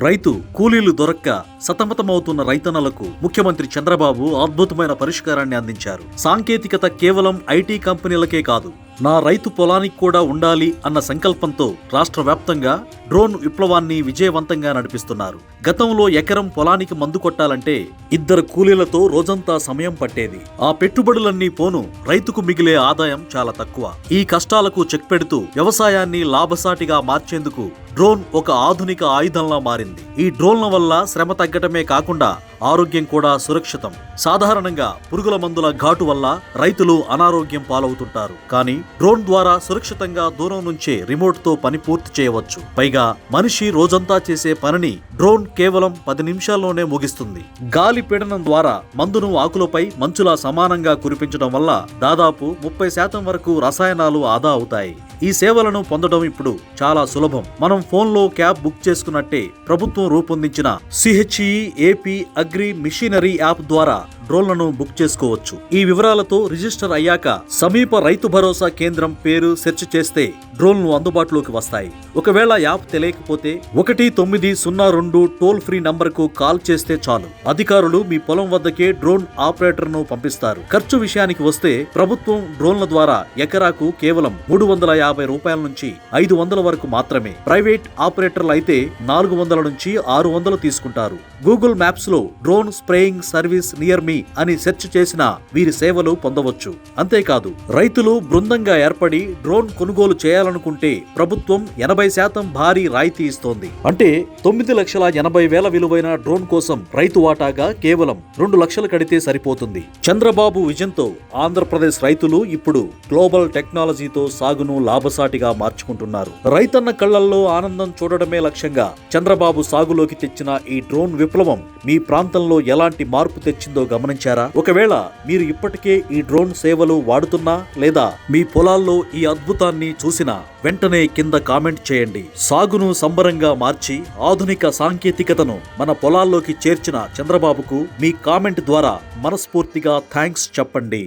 రైతు కూలీలు దొరక్క సతమతమవుతున్న రైతన్నలకు ముఖ్యమంత్రి చంద్రబాబు అద్భుతమైన పరిష్కారాన్ని అందించారు. సాంకేతికత కేవలం ఐటీ కంపెనీలకే కాదు, నా రైతు పొలానికి కూడా ఉండాలి అన్న సంకల్పంతో రాష్ట్ర వ్యాప్తంగా డ్రోన్ విప్లవాన్ని విజయవంతంగా నడిపిస్తున్నారు. గతంలో ఎకరం పొలానికి మందు కొట్టాలంటే 2 కూలీలతో రోజంతా సమయం పట్టేది. ఆ పెట్టుబడులన్నీ పోను, రైతుకు మిగిలే ఆదాయం చాలా తక్కువ. ఈ కష్టాలకు చెక్ పెడుతూ వ్యవసాయాన్ని లాభసాటిగా మార్చేందుకు డ్రోన్ ఒక ఆధునిక ఆయుధంలా మారింది. ఈ డ్రోన్ల వల్ల శ్రమ తగ్గటమే కాకుండా ఆరోగ్యం కూడా సురక్షితం. సాధారణంగా పురుగుల మందుల ఘాటు వల్ల రైతులు అనారోగ్యం పాలవుతుంటారు. కానీ డ్రోన్ ద్వారా సురక్షితంగా దూరం నుంచే రిమోట్ తో పని పూర్తి చేయవచ్చు. పైగా మనిషి రోజంతా చేసే పనిని డ్రోన్ కేవలం 10 నిమిషాల్లోనే ముగిస్తుంది. గాలి పీడనం ద్వారా మందును ఆకులపై మంచులా సమానంగా కురిపించడం వల్ల దాదాపు 30% వరకు రసాయనాలు ఆదా అవుతాయి. ఈ సేవలను పొందడం ఇప్పుడు చాలా సులభం. మనం ఫోన్లో క్యాబ్ బుక్ చేసుకున్నట్టే ప్రభుత్వం రూపొందించిన CHE AP agri machinery app ద్వారా డ్రోన్లను బుక్ చేసుకోవచ్చు. ఈ వివరాలతో రిజిస్టర్ అయ్యాక సమీప రైతు భరోసా కేంద్రం పేరు సెర్చ్ చేస్తే డ్రోన్లు అందుబాటులోకి వస్తాయి. ఒకవేళ యాప్ తెలియకపోతే 1902 టోల్ ఫ్రీ నంబర్కు కాల్ చేస్తే చాలు. అధికారులు మీ పొలం వద్దకే డ్రోన్ ఆపరేటర్ను పంపిస్తారు. ఖర్చు విషయానికి వస్తే ప్రభుత్వం డ్రోన్ల ద్వారా ఎకరాకు కేవలం 350 రూపాయల నుంచి 500 వరకు మాత్రమే. ప్రైవేట్ ఆపరేటర్లు అయితే 400 నుంచి 600 తీసుకుంటారు. గూగుల్ మ్యాప్స్ లో డ్రోన్ స్ప్రేయింగ్ సర్వీస్ నియర్ మీ అని సెర్చ్ చేసిన వీరి సేవలు పొందవచ్చు. అంతేకాదు, రైతులు బృందంగా ఏర్పడి డ్రోన్ కొనుగోలు చేయాలనుకుంటే ప్రభుత్వం 80% భారీ రాయితీ ఇస్తోంది. అంటే 9,80,000 విలువైన డ్రోన్ కోసం రైతు వాటాగా కేవలం 2 లక్షలు కడితే సరిపోతుంది. చంద్రబాబు విజన్తో ఆంధ్రప్రదేశ్ రైతులు ఇప్పుడు గ్లోబల్ టెక్నాలజీతో సాగును లాభసాటిగా మార్చుకుంటున్నారు. రైతన్న కళ్లల్లో ఆనందం చూడడమే లక్ష్యంగా చంద్రబాబు సాగులోకి తెచ్చిన ఈ డ్రోన్ విప్లవం మీ ప్రాంతంలో ఎలాంటి మార్పు తెచ్చిందో గమనించారా? ఒకవేళ మీరు ఇప్పటికే ఈ డ్రోన్ సేవలు వాడుతున్నా లేదా మీ పొలాల్లో ఈ అద్భుతాన్ని చూసినా వెంటనే కింద కామెంట్ చేయండి. సాగును సంబరంగా మార్చి ఆధునిక సాంకేతికతను మన పొలాల్లోకి చేర్చిన చంద్రబాబుకు మీ కామెంట్ ద్వారా మనస్ఫూర్తిగా థాంక్స్ చెప్పండి.